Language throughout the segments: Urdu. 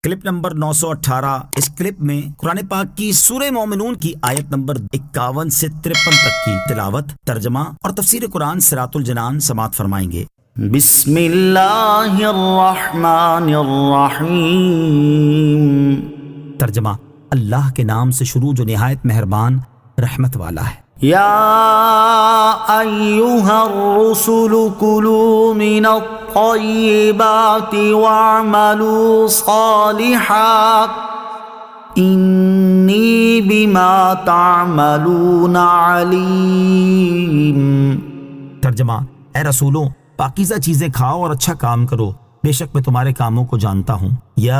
Clip number 918۔ اس کلپ میں قرآن پاک کی سورہ مومنون کی آیت نمبر 51 سے 53 تک کی تلاوت، ترجمہ اور تفسیر قرآن صراط الجنان سماعت فرمائیں گے۔ بسم اللہ الرحمن الرحیم۔ ترجمہ: اللہ کے نام سے شروع جو نہایت مہربان رحمت والا ہے۔ یا ایہا الرسل کلوا من الطیبات واعملوا صالحا انی بما تعملون علیم۔ ترجمہ: اے رسولوں، پاکیزہ چیزیں کھاؤ اور اچھا کام کرو، بے شک میں تمہارے کاموں کو جانتا ہوں۔ یا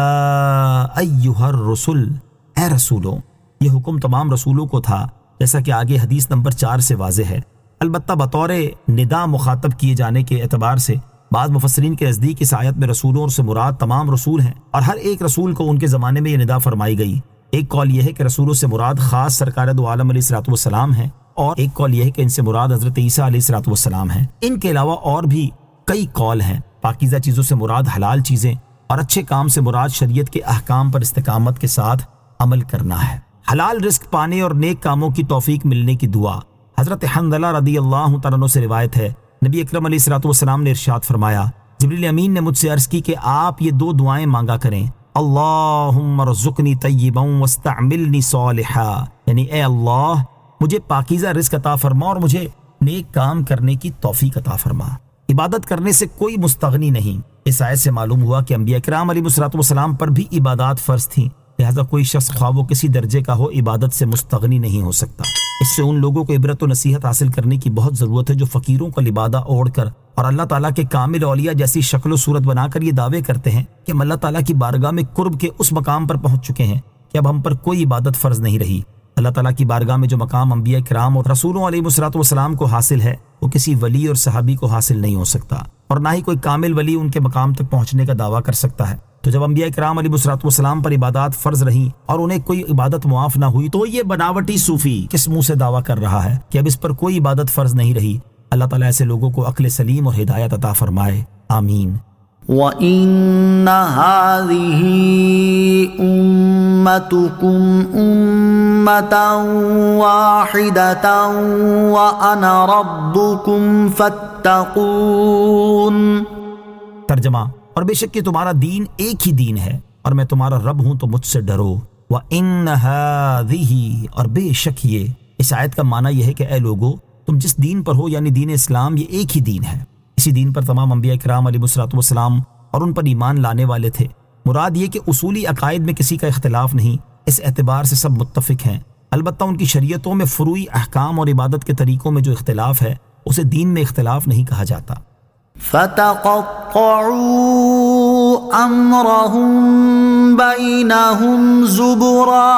ایہا الرسل، اے رسولوں، یہ حکم تمام رسولوں کو تھا، جیسا کہ آگے حدیث نمبر 4 سے واضح ہے۔ البتہ بطور ندا مخاطب کیے جانے کے اعتبار سے بعض مفسرین کے نزدیک اس آیت میں رسولوں سے مراد تمام رسول ہیں، اور ہر ایک رسول کو ان کے زمانے میں یہ ندا فرمائی گئی۔ ایک قول یہ ہے کہ رسولوں سے مراد خاص سرکار دو عالم علیہ الصلوۃ والسلام ہیں، اور ایک قول یہ ہے کہ ان سے مراد حضرت عیسیٰ علیہ الصلوۃ والسلام ہیں۔ ان کے علاوہ اور بھی کئی قول ہیں۔ پاکیزہ چیزوں سے مراد حلال چیزیں، اور اچھے کام سے مراد شریعت کے احکام پر استقامت کے ساتھ عمل کرنا ہے۔ حلال رزق پانے اور نیک کاموں کی توفیق ملنے کی دعا۔ حضرت حنظلہ رضی اللہ تعالیٰ عنہ سے روایت ہے، نبی اکرم علیہ الصلوۃ والسلام نے ارشاد فرمایا، جبریل امین نے مجھ سے عرض کی کہ آپ یہ دو دعائیں مانگا کریں، اللہم ارزقنی طیبا واستعملنی صالحا، یعنی اے اللہ مجھے پاکیزہ رزق عطا فرما اور مجھے نیک کام کرنے کی توفیق عطا فرما۔ عبادت کرنے سے کوئی مستغنی نہیں۔ اس آیت سے معلوم ہوا کہ انبیاء کرام علیہ الصلوۃ والسلام پر بھی عبادات فرض تھیں، لہذا کوئی شخص خواہ وہ کسی درجے کا ہو عبادت سے مستغنی نہیں ہو سکتا۔ اس سے ان لوگوں کو عبرت و نصیحت حاصل کرنے کی بہت ضرورت ہے جو فقیروں کا لبادہ اوڑھ کر اور اللہ تعالیٰ کے کامل اولیاء جیسی شکل و صورت بنا کر یہ دعوے کرتے ہیں کہ ہم اللہ تعالیٰ کی بارگاہ میں قرب کے اس مقام پر پہنچ چکے ہیں کہ اب ہم پر کوئی عبادت فرض نہیں رہی۔ اللہ تعالیٰ کی بارگاہ میں جو مقام انبیاء کرام اور رسولوں علیہ الصلوۃ والسلام کو حاصل ہے وہ کسی ولی اور صحابی کو حاصل نہیں ہو سکتا، اور نہ ہی کوئی کامل ولی ان کے مقام تک پہنچنے کا دعویٰ کر سکتا ہے۔ تو جب انبیاء کرام علیہ الصلوۃ والسلام پر عبادات فرض رہیں اور انہیں کوئی عبادت معاف نہ ہوئی، تو یہ بناوٹی صوفی کس منہ سے دعویٰ کر رہا ہے کہ اب اس پر کوئی عبادت فرض نہیں رہی؟ اللہ تعالیٰ ایسے لوگوں کو عقل سلیم اور ہدایت عطا فرمائے، آمین۔ وَإِنَّ هَذِهِ أُمَّتُكُمْ أُمَّةً وَاحِدَةً وَأَنَا رَبُّكُمْ فَاتَّقُونِ۔ ترجمہ: اور بے شک کہ تمہارا دین ایک ہی دین ہے اور میں تمہارا رب ہوں تو مجھ سے ڈرو۔ وَإِنَّ هَذِهِ، اور بے شک یہ۔ اس آیت کا معنی یہ ہے کہ اے لوگو، تم جس دین پر ہو یعنی دین اسلام، یہ ایک ہی دین ہے۔ اسی دین پر تمام انبیاء کرام علیہ الصلوۃ والسلام اور ان پر ایمان لانے والے تھے۔ مراد یہ کہ اصولی عقائد میں کسی کا اختلاف نہیں، اس اعتبار سے سب متفق ہیں۔ البتہ ان کی شریعتوں میں فروعی احکام اور عبادت کے طریقوں میں جو اختلاف ہے اسے دین میں اختلاف نہیں کہا جاتا۔ فَتَقَطَّعُوا أَمْرَهُمْ بَيْنَهُمْ زُبُرًا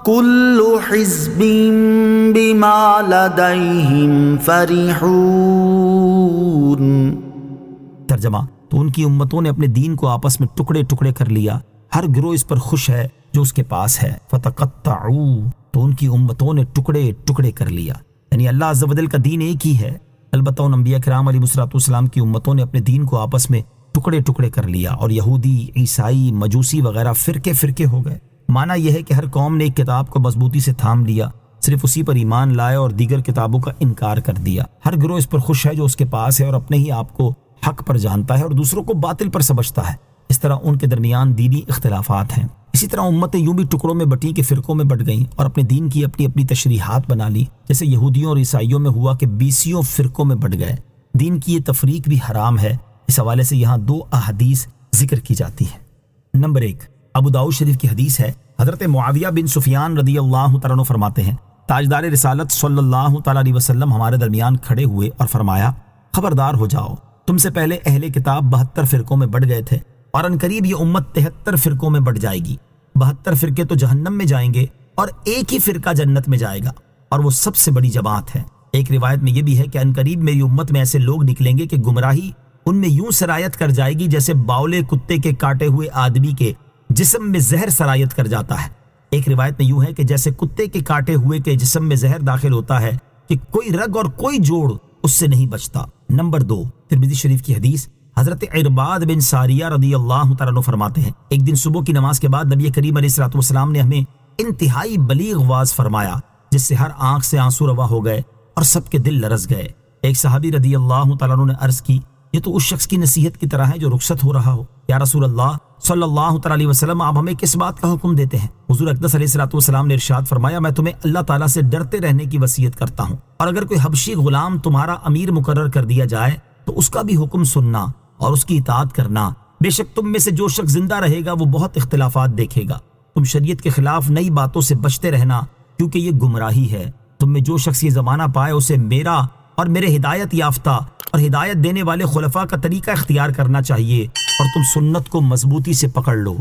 كُلُّ حِزْبٍ بِمَا لَدَيْهِمْ فَرِحُونَ۔ ترجمہ: تو ان کی امتوں نے اپنے دین کو آپس میں ٹکڑے ٹکڑے کر لیا، ہر گروہ اس پر خوش ہے جو اس کے پاس ہے۔ فتقطعوا، تو ان کی امتوں نے ٹکڑے ٹکڑے کر لیا، یعنی اللہ عز و جل کا دین ایک ہی ہے، البتہ ان انبیاء کرام علیہ الصلوۃ والسلام کی امتوں نے اپنے دین کو آپس میں ٹکڑے ٹکڑے کر لیا، اور یہودی، عیسائی، مجوسی وغیرہ فرقے فرقے ہو گئے۔ معنی یہ ہے کہ ہر قوم نے ایک کتاب کو مضبوطی سے تھام لیا، صرف اسی پر ایمان لائے اور دیگر کتابوں کا انکار کر دیا۔ ہر گروہ اس پر خوش ہے جو اس کے پاس ہے اور اپنے ہی آپ کو حق پر جانتا ہے اور دوسروں کو باطل پر سمجھتا ہے۔ اس طرح ان کے درمیان دینی اختلافات ہیں۔ اسی طرح امتیں یوں بھی ٹکڑوں میں بٹیں کہ فرقوں میں بٹ گئیں اور اپنے دین کی اپنی اپنی تشریحات بنا لی، جیسے یہودیوں اور عیسائیوں میں ہوا کہ 20 فرقوں میں بٹ گئے۔ دین کی یہ تفریق بھی حرام ہے۔ اس حوالے سے یہاں 2 احادیث ذکر کی جاتی ہیں۔ نمبر 1، ابو داؤد شریف کی حدیث ہے، حضرت معاویہ بن سفیان رضی اللہ تعالیٰ عنہ فرماتے ہیں، تاجدار رسالت صلی اللہ تعالیٰ علیہ وسلم ہمارے درمیان کھڑے ہوئے اور فرمایا، خبردار ہو جاؤ، تم سے پہلے اہل کتاب 72 فرقوں میں بٹ گئے تھے، اور عنقریب یہ امت 73 فرقوں میں بٹ جائے گی۔ 72 فرقے تو جہنم میں جائیں گے اور ایک ہی فرقہ جنت میں جائے گا، اور وہ سب سے بڑی جماعت ہے۔ ایک روایت میں یہ بھی ہے کہ عنقریب میری امت میں ایسے لوگ نکلیں گے کہ گمراہی ان میں یوں سرایت کر جائے گی جیسے باولے کتے کے کاٹے ہوئے آدمی کے جسم میں زہر سرایت کر جاتا ہے۔ ایک روایت میں یوں ہے کہ جیسے کتے کے کاٹے ہوئے کے جسم میں زہر داخل ہوتا ہے کہ کوئی رگ اور کوئی جوڑ اس سے نہیں بچتا۔ نمبر 2، ترمذی شریف کی حدیث، حضرت عرباد بن ساریہ رضی اللہ تعالیٰ عنہ فرماتے ہیں ایک دن صبح کی نماز کے بعد نبی کریم علیہ الصلوۃ والسلام نے ہمیں انتہائی بلیغ واز فرمایا جس سے ہر آنکھ سے آنسو روا ہو گئے اور سب کے دل لرز گئے۔ ایک صحابی رضی اللہ تعالیٰ عنہ نے عرض کی یہ تو اس شخص کی نصیحت کی طرح ہے جو رخصت ہو رہا ہو۔ یا رسول اللہ صلی اللہ تعالیٰ علیہ وسلم آپ ہمیں کس بات کا حکم دیتے ہیں؟ حضور اقدس علیہ الصلوۃ والسلام نے ارشاد فرمایا میں تمہیں اللہ تعالیٰ سے ڈرتے رہنے کی وصیت کرتا ہوں، اور اگر کوئی حبشی غلام تمہارا امیر مقرر کر دیا جائے تو اس کا بھی حکم سننا اور اس کی اطاعت کرنا۔ بے شک تم میں سے جو شخص زندہ رہے گا وہ بہت اختلافات دیکھے گا۔ تم شریعت کے خلاف نئی باتوں سے بچتے رہنا کیونکہ یہ گمراہی ہے۔ تم میں جو شخص یہ زمانہ پائے اسے میرا اور میرے ہدایت یافتہ اور ہدایت دینے والے خلفاء کا طریقہ اختیار کرنا چاہیے، اور تم سنت کو مضبوطی سے پکڑ لو۔